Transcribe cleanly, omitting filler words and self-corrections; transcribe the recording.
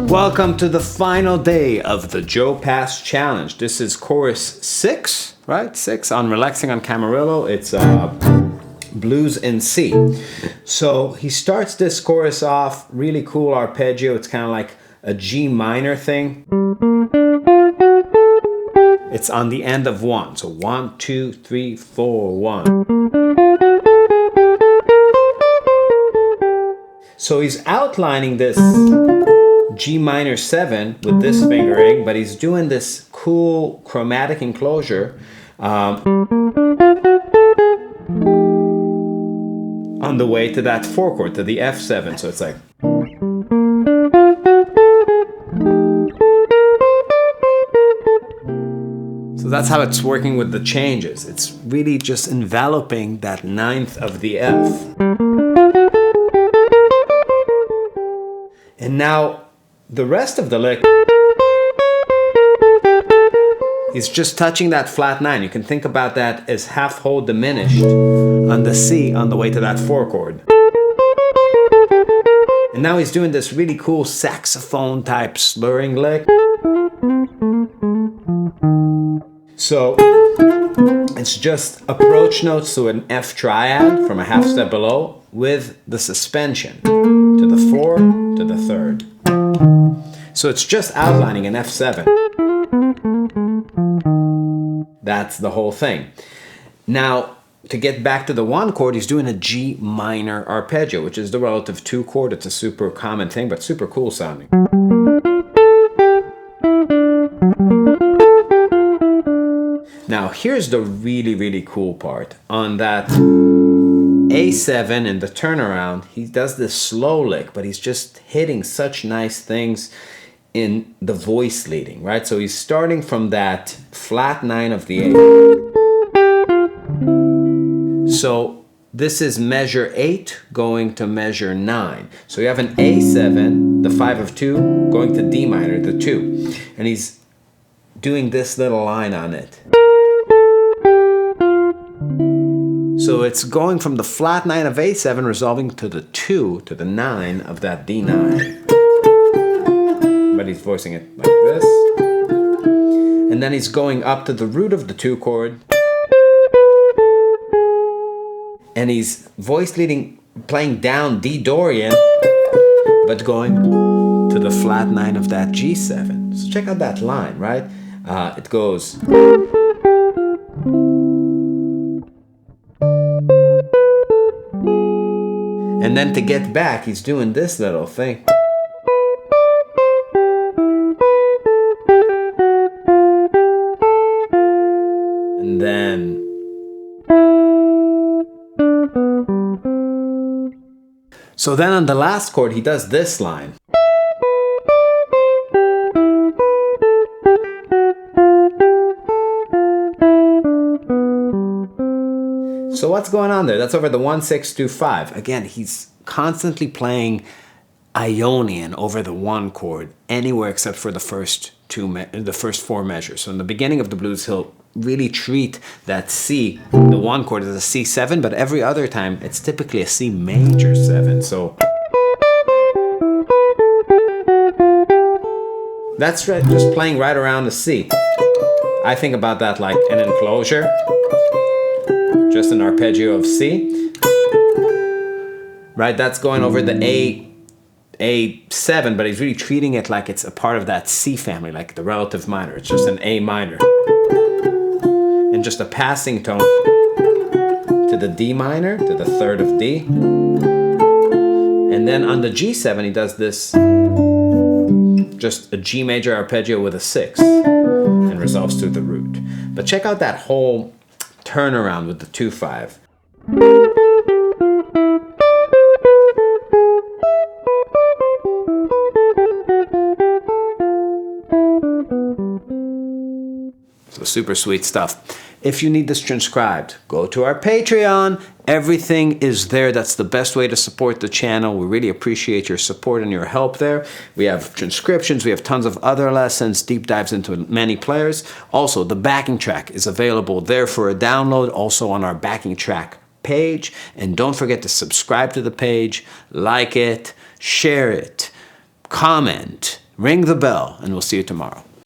Welcome to the final day of the Joe Pass Challenge. This is chorus 6, right? 6 on Relaxing on Camarillo. It's blues in C. So he starts this chorus off, really cool arpeggio. It's kind of like a G minor thing. It's on the end of 1. So 1, 2, 3, 4, 1. So he's outlining this G minor 7 with this fingering, but he's doing this cool chromatic enclosure on the way to that 4 chord, to the F7. So it's like, so that's how it's working with the changes. It's really just enveloping that 9th of the F. And now the rest of the lick, he's just touching that flat 9. You can think about that as half hold diminished on the C on the way to that 4 chord. And now he's doing this really cool saxophone type slurring lick. So it's just approach notes to an F triad from a half step below with the suspension to the 4 to the 3rd. So it's just outlining an F7. That's the whole thing. Now, to get back to the 1 chord, he's doing a G minor arpeggio, which is the relative 2 chord. It's a super common thing, but super cool sounding. Now, here's the really, really cool part. On that A7 in the turnaround, he does this slow lick, but he's just hitting such nice things in the voice leading, right? So he's starting from that flat 9 of the A. So this is measure 8 going to measure 9. So you have an A7, the 5 of 2, going to D minor, the 2. And he's doing this little line on it. So it's going from the flat 9 of A7 resolving to the 2 to the 9 of that D9. But he's voicing it like this. And then he's going up to the root of the 2 chord. And he's voice leading, playing down D Dorian, but going to the flat 9 of that G7. So check out that line, right? It goes. And then to get back, he's doing this little thing. And then so then on the last chord, he does this line. So what's going on there? That's over the 1, 6, 2, 5. Again, he's constantly playing Ionian over the 1 chord anywhere except for the first 4 measures. So in the beginning of the blues, he'll really treat that C, the 1 chord, as a C7, but every other time it's typically a C major 7. So that's right, just playing right around the C. I think about that like an enclosure, just an arpeggio of C. Right, that's going over the A7, but he's really treating it like it's a part of that C family, like the relative minor. It's just an A minor. And just a passing tone to the D minor, to the 3rd of D. And then on the G7, he does this, just a G major arpeggio with a 6, and resolves to the root. But check out that whole turnaround with the 2-5. So super sweet stuff. If you need this transcribed, go to our Patreon. Everything is there. That's the best way to support the channel. We really appreciate your support and your help there. We have transcriptions. We have tons of other lessons, deep dives into many players. Also, the backing track is available there for a download, also on our backing track page. And don't forget to subscribe to the page, like it, share it, comment, ring the bell, and we'll see you tomorrow.